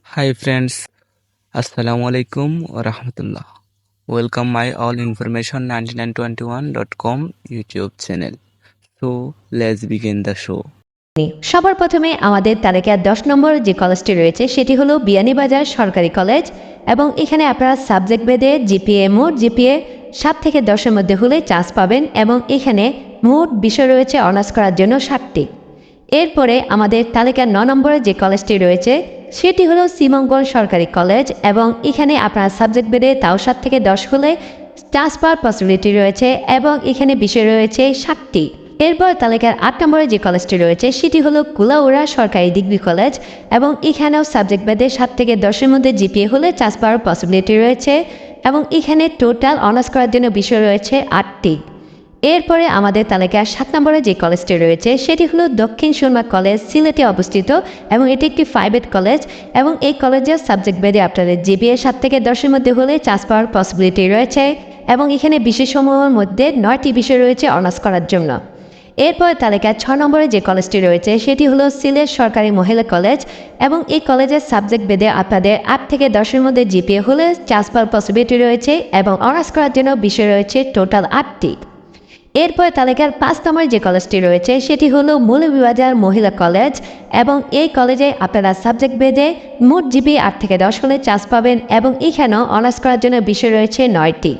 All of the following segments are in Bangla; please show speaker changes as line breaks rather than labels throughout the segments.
Hi friends, Assalamualaikum warahmatullah. Welcome my all information 9921.com YouTube channel. So let's begin the show.
সবার প্রথমে আমাদের তালিকার 10 নম্বর যে কলেজটি রয়েছে সেটি হলো বিয়ানীবাজার সরকারি কলেজ এবং এখানে আপনারা সাবজেক্ট ভেদে মোট জিপিএ 7 থেকে 10-এর মধ্যে হলে চান্স পাবেন এবং এখানে মোট বিষয় রয়েছে অনার্স করার জন্য 7টি। এরপরে আমাদের তালিকার 9 নম্বরে যে কলেজটি রয়েছে সেটি হলো শ্রীমঙ্গল সরকারি কলেজ এবং এখানে আপনারা সাবজেক্ট ভেদে তাও 7 থেকে 10 হলে চান্স পাওয়ার পসিবিলিটি রয়েছে এবং এখানে বিষয় রয়েছে 7টি। এরপর তালিকার 8 নম্বরে যে কলেজটি রয়েছে সেটি হলো কুলাউড়া সরকারি ডিগ্রি কলেজ এবং এখানেও সাবজেক্ট ভেদে 7 থেকে 10-এর মধ্যে জিপিএ হলে চান্স পাওয়ার পসিবিলিটি রয়েছে এবং এখানে টোটাল অনার্স করার জন্য বিষয় রয়েছে 8টি। এরপরে আমাদের তালিকার 7 নম্বরে যে কলেজটি রয়েছে সেটি হলো দক্ষিণ সুরমা কলেজ সিলেটে অবস্থিত এবং এটি একটি প্রাইভেট কলেজ এবং এই কলেজের সাবজেক্ট ভেদে আপনাদের জিপিএ 7 থেকে 10-এর মধ্যে হলে চান্স পাওয়ার পসিবিলিটি রয়েছে এবং এখানে বিষয়সমূহের মধ্যে 9টি বিষয় রয়েছে অনার্স করার জন্য। এরপর তালিকায় 6 নম্বরে যে কলেজটি রয়েছে সেটি হলো সিলেট সরকারি মহিলা কলেজ এবং এই কলেজের সাবজেক্ট ভেদে আপনাদের 8 থেকে 10-এর মধ্যে জিপিএ হলে চান্স পাওয়ার পসিবিলিটি রয়েছে এবং অনার্স করার জন্য বিষয় রয়েছে টোটাল 8টি। এরপর তালিকার 5 নম্বরে যে কলেজটি রয়েছে সেটি হলো মৌলভীবাজার মহিলা কলেজ এবং এই কলেজে আপনারা সাবজেক্ট ভেদে মোট জিপিএ 8 থেকে 10 হলে চান্স পাবেন এবং এখানেও অনার্স করার জন্য বিষয় রয়েছে 9টি।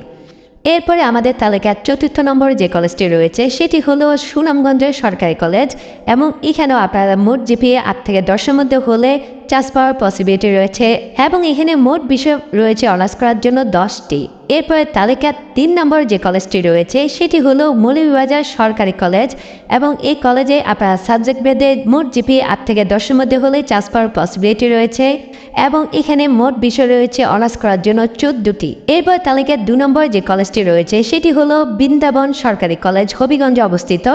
এরপরে আমাদের তালিকার 4 নম্বরে যে কলেজটি রয়েছে সেটি হলো সুনামগঞ্জের সরকারি কলেজ এবং এখানেও আপনারা মোট জিপিএ 8 থেকে 10-এর মধ্যে হলে চান্স পাওয়ার পসিবিলিটি রয়েছে এবং এখানে মোট বিষয় রয়েছে অনার্স করার জন্য 10টি। এরপরে তালিকার 3 নম্বর যে কলেজটি রয়েছে সেটি হলো মৌলভীবাজার সরকারি কলেজ এবং এই কলেজে আপনারা সাবজেক্ট ভেদে মোট জিপিএ 8 থেকে 10-এর মধ্যে হলে চান্স পাওয়ার পসিবিলিটি রয়েছে এবং এখানে মোট বিষয় রয়েছে অনার্স করার জন্য 14টি। এরপর তালিকার 2 নম্বর যে কলেজটি রয়েছে সেটি হলো বৃন্দাবন সরকারি কলেজ হবিগঞ্জে অবস্থিত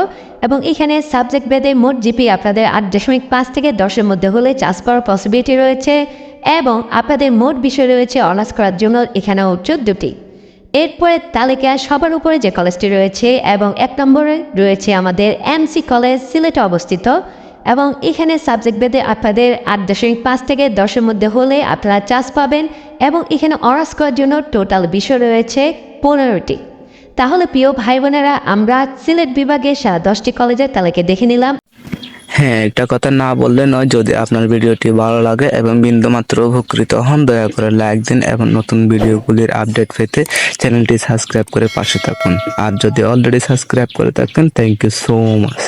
এবং এখানে সাবজেক্ট ভেদে মোট জিপিএ আপনাদের 8.5 থেকে 10-এর মধ্যে হলে চান্স পাওয়ার পসিবিলিটি রয়েছে এবং আপনাদের মোট বিষয় রয়েছে অনার্স করার জন্য এখানেও 14টি। এরপরে তালিকায় সবার উপরে যে কলেজটি রয়েছে এবং 1 নম্বরে রয়েছে আমাদের এমসি কলেজ সিলেটে অবস্থিত এবং এখানে সাবজেক্ট ভেদে আপনাদের 8.5 থেকে 10-এর মধ্যে হলে আপনারা চান্স পাবেন এবং এখানে অনার্স করার জন্য টোটাল বিষয় রয়েছে 15টি। তাহলে প্রিয় ভাই বোনেরা আমরা সিলেট বিভাগের 10টি কলেজের তালিকা দেখে নিলাম।
হ্যাঁ, একটা কথা না বললে নয়, যদি আপনার ভিডিওটি ভালো লাগে এবং বিন্দুমাত্র উপকৃত হন দয়া করে লাইক দিন এবং নতুন ভিডিওগুলির আপডেট পেতে চ্যানেলটি সাবস্ক্রাইব করে পাশে থাকুন। আর যদি অলরেডি সাবস্ক্রাইব করে থাকেন থ্যাংক ইউ সো মাচ।